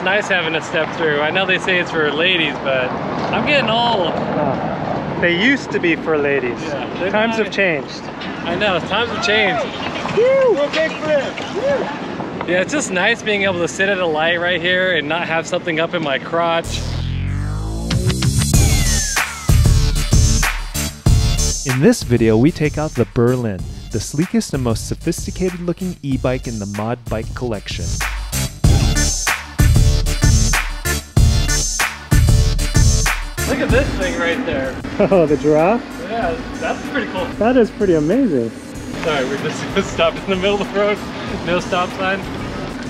just nice having a step through. I know they say it's for ladies, but I'm getting old. They used to be for ladies. Yeah, times have changed. I know, times have changed. Woo! Yeah, it's just nice being able to sit at a light right here and not have something up in my crotch. In this video, we take out the Berlin, the sleekest and most sophisticated looking e-bike in the mod bike collection. Look at this thing right there. Oh, the giraffe? Yeah, that's pretty cool. That is pretty amazing. Sorry, we just stopped in the middle of the road. No stop sign.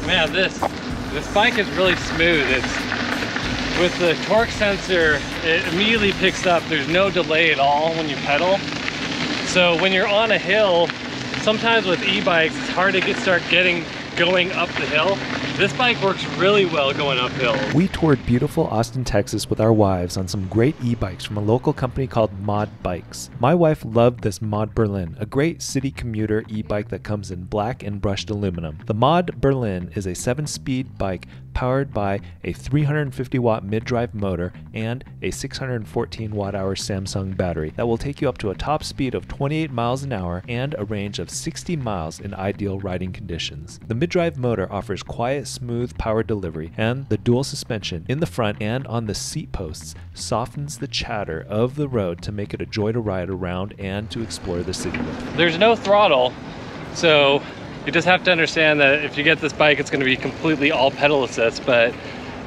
Man, this bike is really smooth. It's with the torque sensor, it immediately picks up. There's no delay at all when you pedal. So when you're on a hill, sometimes with e-bikes, it's hard to start going up the hill. This bike works really well going uphill. We toured beautiful Austin, Texas with our wives on some great e-bikes from a local company called Mod Bikes. My wife loved this Mod Berlin, a great city commuter e-bike that comes in black and brushed aluminum. The Mod Berlin is a 7-speed bike powered by a 350 watt mid-drive motor and a 614 watt-hour Samsung battery that will take you up to a top speed of 28 miles an hour and a range of 60 miles in ideal riding conditions. The mid-drive motor offers quiet, smooth power delivery, and the dual suspension in the front and on the seat posts softens the chatter of the road to make it a joy to ride around and to explore the city with. There's no throttle, so you just have to understand that if you get this bike, it's going to be completely all pedal assist, but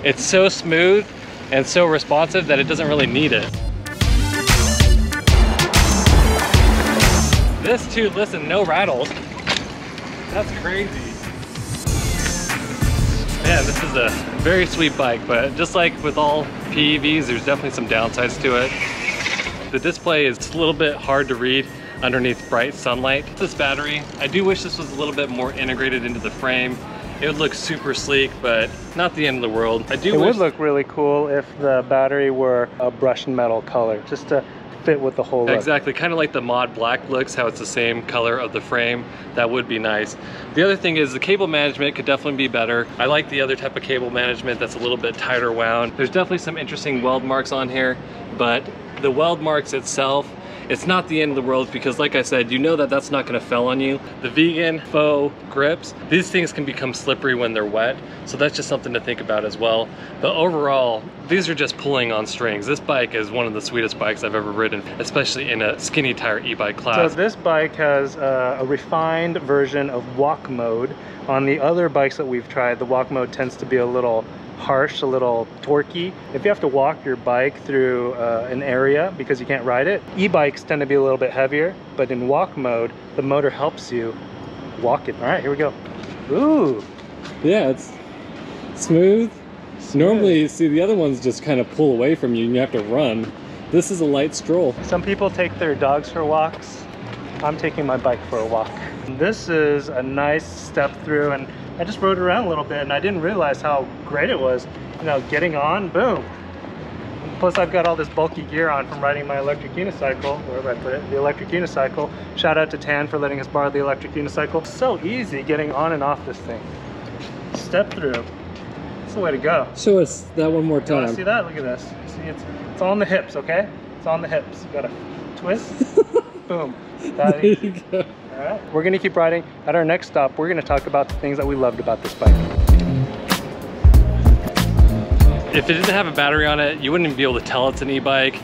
it's so smooth and so responsive that it doesn't really need it. This too, listen, no rattles. That's crazy. Man, this is a very sweet bike, but just like with all PEVs, there's definitely some downsides to it. The display is a little bit hard to read underneath bright sunlight. This battery, I do wish this was a little bit more integrated into the frame. It would look super sleek, but not the end of the world. It would look really cool if the battery were a brushed metal color, just to fit with the whole look. Exactly, kind of like the Mod Black looks, how it's the same color of the frame. That would be nice. The other thing is the cable management could definitely be better. I like the other type of cable management that's a little bit tighter wound. There's definitely some interesting weld marks on here, but the weld marks itself, it's not the end of the world because, like I said, you know that that's not going to fell on you. The vegan faux grips, these things can become slippery when they're wet, so that's just something to think about as well. But overall, these are just pulling on strings. This bike is one of the sweetest bikes I've ever ridden, especially in a skinny tire e-bike class. So this bike has a refined version of walk mode. On the other bikes that we've tried, the walk mode tends to be a little harsh, a little torquey. If you have to walk your bike through an area because you can't ride it, e-bikes tend to be a little bit heavier, but in walk mode, the motor helps you walk it. All right, here we go. Ooh. Yeah, it's smooth. Normally, see, the other ones just kind of pull away from you and you have to run. This is a light stroll. Some people take their dogs for walks. I'm taking my bike for a walk. This is a nice step through, and I just rode around a little bit and I didn't realize how great it was. You know, getting on, boom. Plus I've got all this bulky gear on from riding my electric unicycle, wherever I put it, the electric unicycle. Shout out to Tan for letting us borrow the electric unicycle. So easy getting on and off this thing. Step through. That's the way to go. Show us that one more time. You wanna see that? Look at this. See, it's on the hips, okay? It's on the hips. You gotta twist, boom. That there you go. All right, we're gonna keep riding. At our next stop, we're gonna talk about the things that we loved about this bike. If it didn't have a battery on it, you wouldn't even be able to tell it's an e-bike.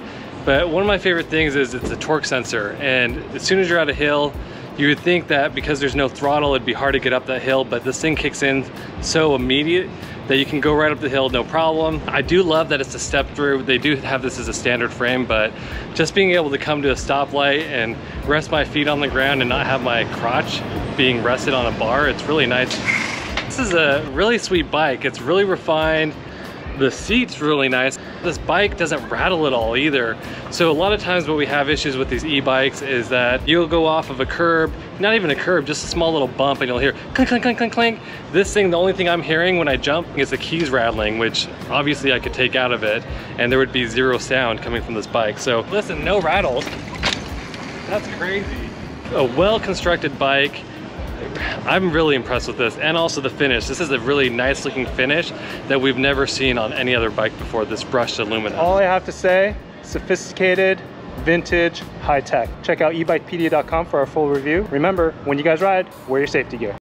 But one of my favorite things is it's a torque sensor. And as soon as you're at a hill, you would think that because there's no throttle, it'd be hard to get up that hill, but this thing kicks in so immediate that you can go right up the hill, no problem. I do love that it's a step through. They do have this as a standard frame, but just being able to come to a stoplight and rest my feet on the ground and not have my crotch being rested on a bar, it's really nice. This is a really sweet bike. It's really refined. The seat's really nice. This bike doesn't rattle at all either. So a lot of times what we have issues with these e-bikes is that you'll go off of a curb, not even a curb, just a small little bump, and you'll hear clink, clink, clink, clink, clink. This thing, the only thing I'm hearing when I jump is the keys rattling, which obviously I could take out of it, and there would be zero sound coming from this bike. So listen, no rattles. That's crazy. A well-constructed bike, I'm really impressed with this, and also the finish. This is a really nice looking finish that we've never seen on any other bike before, this brushed aluminum. All I have to say, sophisticated, vintage, high tech. Check out ebikepd.com for our full review. Remember, when you guys ride, wear your safety gear.